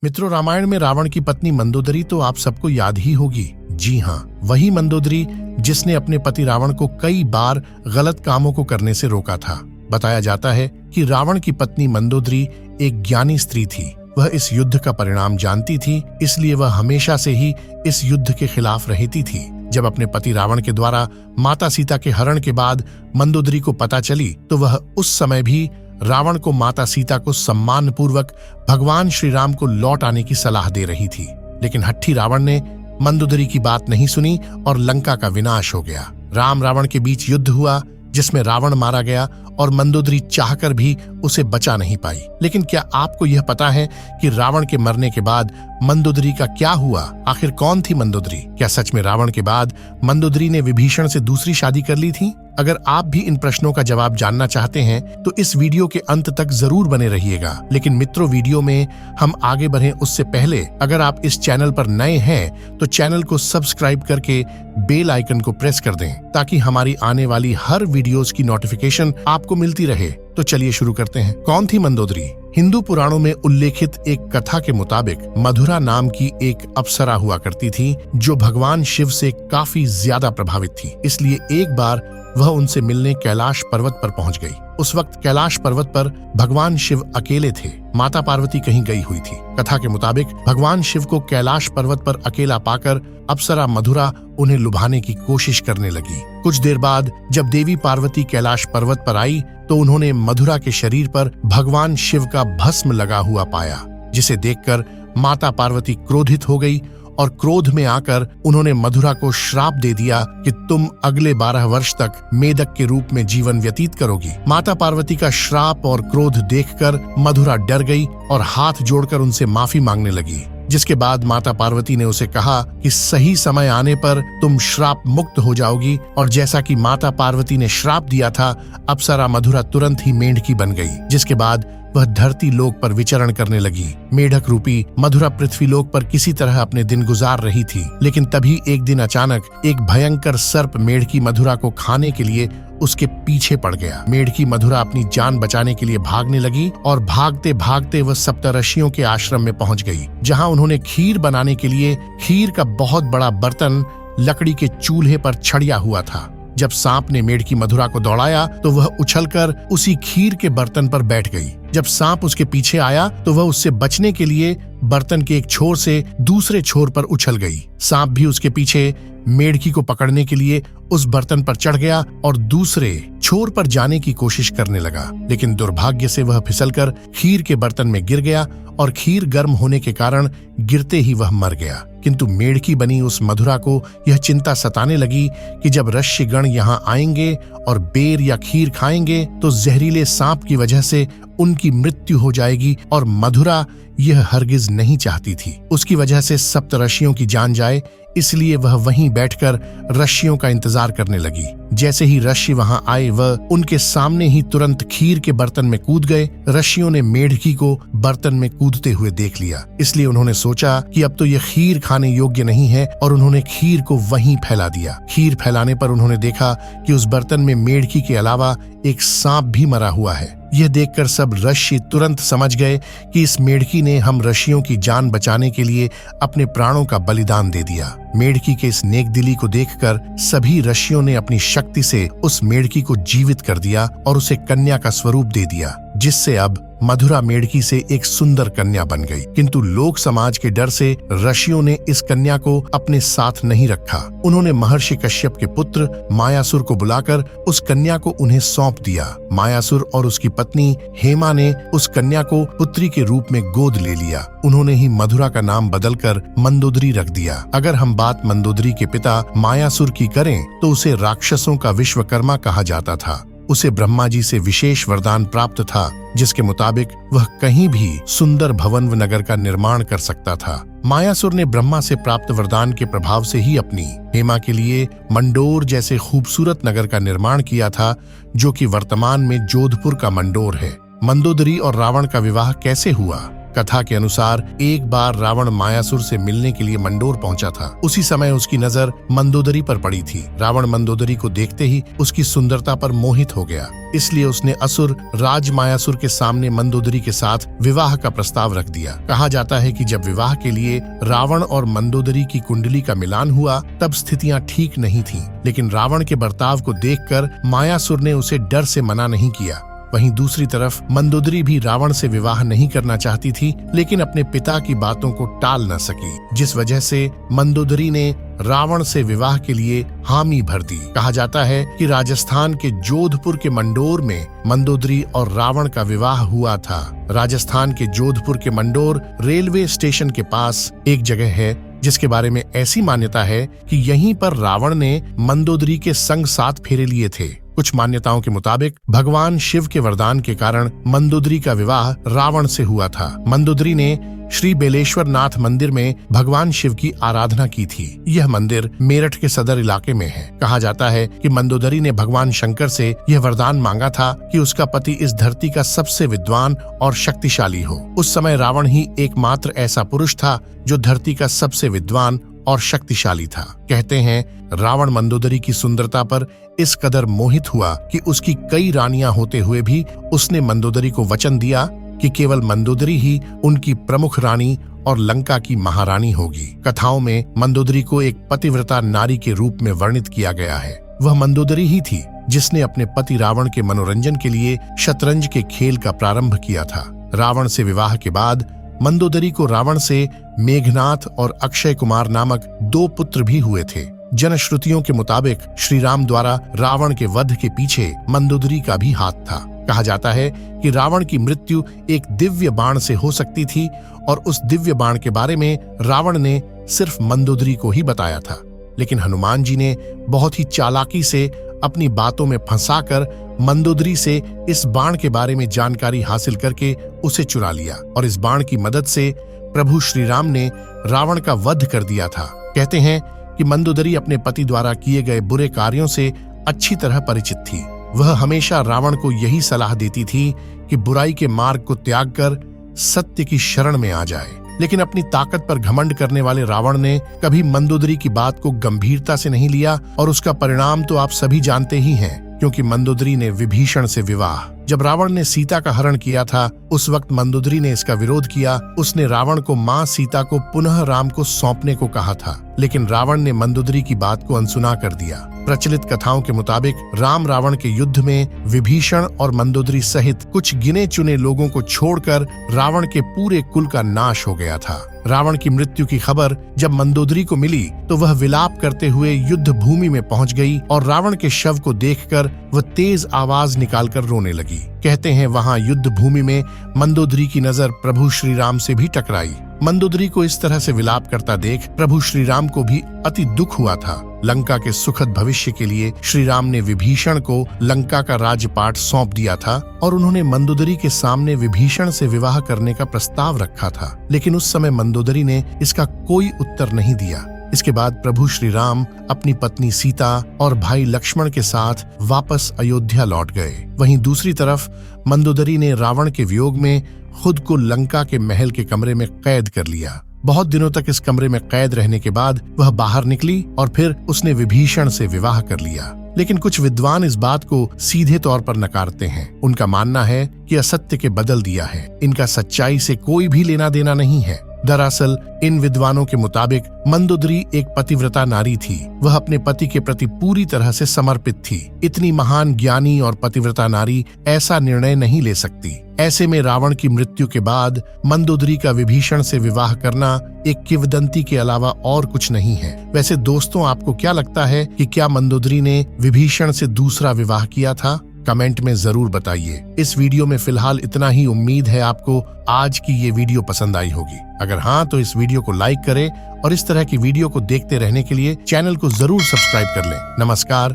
मित्रों, रामायण में रावण की पत्नी मंदोदरी तो आप सबको याद ही होगी। जी हाँ, वही मंदोदरी जिसने अपने पति रावण को कई बार गलत कामों को करने से रोका था। बताया जाता है कि रावण की पत्नी मंदोदरी एक ज्ञानी स्त्री थी। वह इस युद्ध का परिणाम जानती थी, इसलिए वह हमेशा से ही इस युद्ध के खिलाफ रहती थी। जब अपने पति रावण के द्वारा माता सीता के हरण के बाद मंदोदरी को पता चली, तो वह उस समय भी रावण को माता सीता को सम्मान पूर्वक भगवान श्री राम को लौट आने की सलाह दे रही थी। लेकिन हट्ठी रावण ने मंदोदरी की बात नहीं सुनी और लंका का विनाश हो गया। राम रावण के बीच युद्ध हुआ, जिसमें रावण मारा गया और मंदोदरी चाहकर भी उसे बचा नहीं पाई। लेकिन क्या आपको यह पता है कि रावण के मरने के बाद मंदोदरी का क्या हुआ? आखिर कौन थी मंदोदरी? क्या सच में रावण के बाद मंदोदरी ने विभीषण से दूसरी शादी कर ली थी? अगर आप भी इन प्रश्नों का जवाब जानना चाहते हैं तो इस वीडियो के अंत तक जरूर बने रहिएगा। लेकिन मित्रों, वीडियो में हम आगे बढ़ें उससे पहले अगर आप इस चैनल पर नए हैं तो चैनल को सब्सक्राइब करके बेल आइकन को प्रेस कर दें, ताकि हमारी आने वाली हर वीडियोस की नोटिफिकेशन आपको मिलती रहे। तो चलिए शुरू करते हैं। कौन थी मंदोदरी? हिंदू पुराणों में उल्लेखित एक कथा के मुताबिक मधुरा नाम की एक अप्सरा हुआ करती थी, जो भगवान शिव से काफी ज्यादा प्रभावित थी। इसलिए एक बार वह उनसे मिलने कैलाश पर्वत पर पहुंच गई। उस वक्त कैलाश पर्वत पर भगवान शिव अकेले थे। माता पार्वती कहीं गई हुई थी। कथा के मुताबिक भगवान शिव को कैलाश पर्वत पर अकेला पाकर अप्सरा मधुरा उन्हें लुभाने की कोशिश करने लगी। कुछ देर बाद जब देवी पार्वती कैलाश पर्वत पर आई तो उन्होंने मधुरा के शरीर पर भगवान शिव का भस्म लगा हुआ पाया, जिसे देखकर माता पार्वती क्रोधित हो गई और क्रोध में आकर उन्होंने मधुरा को श्राप दे दिया कि तुम अगले 12 वर्ष तक मेढक के रूप में जीवन व्यतीत करोगी। माता पार्वती का श्राप और क्रोध देखकर मधुरा डर गई और हाथ जोड़कर उनसे माफी मांगने लगी। जिसके बाद माता पार्वती ने उसे कहा कि सही समय आने पर तुम श्राप मुक्त हो जाओगी। और जैसा कि माता पार्वती ने श्राप दिया था, अप्सरा मधुरा तुरंत ही मेंढकी बन गई। जिसके बाद वह धरती लोक पर विचरण करने लगी। मेढक रूपी मधुरा पृथ्वी लोक पर किसी तरह अपने दिन गुजार रही थी। लेकिन तभी एक दिन अचानक एक भयंकर सर्प मेढकी मधुरा को खाने के लिए उसके पीछे पड़ गया। मेढकी मधुरा अपनी जान बचाने के लिए भागने लगी और भागते भागते वह सप्तऋषियों के आश्रम में पहुंच गई, जहां उन्होंने खीर बनाने के लिए खीर का बहुत बड़ा बर्तन लकड़ी के चूल्हे पर छड़िया हुआ था। जब सांप ने मेढकी मधुरा को दौड़ाया तो वह उछलकर उसी खीर के बर्तन पर बैठ गई। जब सांप उसके पीछे आया तो वह उससे बचने के लिए बर्तन के एक छोर से दूसरे छोर पर उछल गई। सांप भी उसके पीछे मेढकी को पकड़ने के लिए उस बर्तन पर चढ़ गया और दूसरे छोर पर जाने की कोशिश करने लगा। लेकिन दुर्भाग्य से वह फिसलकर खीर के बर्तन में गिर गया और खीर गर्म होने के कारण गिरते ही वह मर गया। किंतु मेढकी बनी उस मधुरा को यह चिंता सताने लगी कि जब ऋषिगण यहाँ आएंगे और बेर या खीर खाएंगे तो जहरीले सांप की वजह से उनकी मृत्यु हो जाएगी, और मधुरा यह हरगिज नहीं चाहती थी उसकी वजह से सप्तऋषियों की जान जाए। इसलिए वह वहीं बैठकर ऋषियों का इंतजार करने लगी। जैसे ही ऋषि वहां आए, वह उनके सामने ही तुरंत खीर के बर्तन में कूद गए। ऋषियों ने मेढकी को बर्तन में कूदते हुए देख लिया, इसलिए उन्होंने सोचा कि अब तो यह खीर खाने योग्य नहीं है, और उन्होंने खीर को वहीं फैला दिया। खीर फैलाने पर उन्होंने देखा कि उस बर्तन में मेढकी के अलावा एक सांप भी मरा हुआ है। यह देखकर सब ऋषि तुरंत समझ गए कि इस मेढकी ने हम ऋषियों की जान बचाने के लिए अपने प्राणों का बलिदान दे दिया। मेढकी के इस नेकदिली को देखकर सभी ऋषियों ने अपनी शक्ति से उस मेढकी को जीवित कर दिया और उसे कन्या का स्वरूप दे दिया, जिससे अब मधुरा मेढकी से एक सुंदर कन्या बन गई। किंतु लोक समाज के डर से ऋषियों ने इस कन्या को अपने साथ नहीं रखा। उन्होंने महर्षि कश्यप के पुत्र मायासुर को बुलाकर उस कन्या को उन्हें सौंप दिया। मायासुर और उसकी पत्नी हेमा ने उस कन्या को पुत्री के रूप में गोद ले लिया। उन्होंने ही मधुरा का नाम बदलकर मंदोदरी रख दिया। अगर हम बात मंदोदरी के पिता मायासुर की करें तो उसे राक्षसों का विश्वकर्मा कहा जाता था। उसे ब्रह्मा जी से विशेष वरदान प्राप्त था, जिसके मुताबिक वह कहीं भी सुंदर भवन व नगर का निर्माण कर सकता था। मायासुर ने ब्रह्मा से प्राप्त वरदान के प्रभाव से ही अपनी हेमा के लिए मंडोर जैसे खूबसूरत नगर का निर्माण किया था, जो कि वर्तमान में जोधपुर का मंडोर है। मंदोदरी और रावण का विवाह कैसे हुआ? कथा के अनुसार एक बार रावण मायासुर से मिलने के लिए मंडोर पहुंचा था। उसी समय उसकी नजर मंदोदरी पर पड़ी थी। रावण मंदोदरी को देखते ही उसकी सुंदरता पर मोहित हो गया, इसलिए उसने असुर राज मायासुर के सामने मंदोदरी के साथ विवाह का प्रस्ताव रख दिया। कहा जाता है कि जब विवाह के लिए रावण और मंदोदरी की कुंडली का मिलान हुआ तब स्थितियां ठीक नहीं थीं, लेकिन रावण के बर्ताव को देखकर मायासुर ने उसे डर से मना नहीं किया। वहीं दूसरी तरफ मंदोदरी भी रावण से विवाह नहीं करना चाहती थी, लेकिन अपने पिता की बातों को टाल न सकी, जिस वजह से मंदोदरी ने रावण से विवाह के लिए हामी भर दी। कहा जाता है कि राजस्थान के जोधपुर के मंडोर में मंदोदरी और रावण का विवाह हुआ था। राजस्थान के जोधपुर के मंडोर रेलवे स्टेशन के पास एक जगह है जिसके बारे में ऐसी मान्यता है कि यहीं पर रावण ने मंदोदरी के संग 7 फेरे लिए थे। कुछ मान्यताओं के मुताबिक भगवान शिव के वरदान के कारण मंदोदरी का विवाह रावण से हुआ था। मंदोदरी ने श्री बेलेश्वर नाथ मंदिर में भगवान शिव की आराधना की थी। यह मंदिर मेरठ के सदर इलाके में है। कहा जाता है कि मंदोदरी ने भगवान शंकर से यह वरदान मांगा था कि उसका पति इस धरती का सबसे विद्वान और शक्तिशाली हो। उस समय रावण ही एकमात्र ऐसा पुरुष था जो धरती का सबसे विद्वान और शक्तिशाली था। कहते हैं रावण मंदोदरी की सुंदरता पर इस कदर मोहित हुआ कि उसकी कई रानियां होते हुए भी उसने मंदोदरी को वचन दिया कि केवल मंदोदरी ही उनकी प्रमुख रानी और लंका की महारानी होगी। कथाओं में मंदोदरी को एक पतिव्रता नारी के रूप में वर्णित किया गया है। वह मंदोदरी ही थी जिसने अपने पति रावण के मनोरंजन के लिए शतरंज के खेल का प्रारंभ किया था। रावण से विवाह के बाद मंदोदरी को रावण से मेघनाथ और अक्षय कुमार नामक 2 पुत्र भी हुए थे। जनश्रुतियों के मुताबिक श्री राम द्वारा रावण के वध के पीछे मंदोदरी का भी हाथ था। कहा जाता है कि रावण की मृत्यु एक दिव्य बाण से हो सकती थी और उस दिव्य बाण के बारे में रावण ने सिर्फ मंदोदरी को ही बताया था, लेकिन हनुमान जी ने बहुत ही चालाकी से अपनी बातों में फंसाकर मंदोदरी से इस बाण के बारे में जानकारी हासिल करके उसे चुरा लिया और इस बाण की मदद से प्रभु श्री राम ने रावण का वध कर दिया था। कहते हैं कि मंदोदरी अपने पति द्वारा किए गए बुरे कार्यों से अच्छी तरह परिचित थी। वह हमेशा रावण को यही सलाह देती थी कि बुराई के मार्ग को त्याग कर सत्य की शरण में आ जाए, लेकिन अपनी ताकत पर घमंड करने वाले रावण ने कभी मंदोदरी की बात को गंभीरता से नहीं लिया और उसका परिणाम तो आप सभी जानते ही हैं, क्योंकि मंदोदरी ने विभीषण से विवाह। जब रावण ने सीता का हरण किया था उस वक्त मंदोदरी ने इसका विरोध किया। उसने रावण को मां सीता को पुनः राम को सौंपने को कहा था, लेकिन रावण ने मंदोदरी की बात को अनसुना कर दिया। प्रचलित कथाओं के मुताबिक राम रावण के युद्ध में विभीषण और मंदोदरी सहित कुछ गिने चुने लोगों को छोड़कर रावण के पूरे कुल का नाश हो गया था। रावण की मृत्यु की खबर जब मंदोदरी को मिली तो वह विलाप करते हुए युद्ध भूमि में पहुंच गई और रावण के शव को देखकर वह तेज आवाज निकालकर रोने लगी। कहते हैं वहां युद्ध भूमि में मंदोदरी की नजर प्रभु श्री राम से भी टकराई। मंदोदरी को इस तरह से विलाप करता देख प्रभु श्री राम को भी अति दुख हुआ था। लंका के सुखद भविष्य के लिए श्री राम ने विभीषण को लंका का राज्यपाट सौंप दिया था और उन्होंने मंदोदरी के सामने विभीषण से विवाह करने का प्रस्ताव रखा था, लेकिन उस समय मंदोदरी ने इसका कोई उत्तर नहीं दिया। इसके बाद प्रभु श्री राम अपनी पत्नी सीता और भाई लक्ष्मण के साथ वापस अयोध्या लौट गए। वहीं दूसरी तरफ मंदोदरी ने रावण के वियोग में खुद को लंका के महल के कमरे में कैद कर लिया। बहुत दिनों तक इस कमरे में कैद रहने के बाद वह बाहर निकली और फिर उसने विभीषण से विवाह कर लिया। लेकिन कुछ विद्वान इस बात को सीधे तौर पर नकारते हैं। उनका मानना है कि असत्य के बदल दिया है, इनका सच्चाई से कोई भी लेना देना नहीं है। दरअसल इन विद्वानों के मुताबिक मंदोदरी एक पतिव्रता नारी थी। वह अपने पति के प्रति पूरी तरह से समर्पित थी। इतनी महान ज्ञानी और पतिव्रता नारी ऐसा निर्णय नहीं ले सकती। ऐसे में रावण की मृत्यु के बाद मंदोदरी का विभीषण से विवाह करना एक किंवदंती के अलावा और कुछ नहीं है। वैसे दोस्तों, आपको क्या लगता है कि क्या मंदोदरी ने विभीषण से दूसरा विवाह किया था? कमेंट में जरूर बताइए। इस वीडियो में फिलहाल इतना ही। उम्मीद है आपको आज की ये वीडियो पसंद आई होगी। अगर हाँ तो इस वीडियो को लाइक करें और इस तरह की वीडियो को देखते रहने के लिए चैनल को जरूर सब्सक्राइब कर लें। नमस्कार।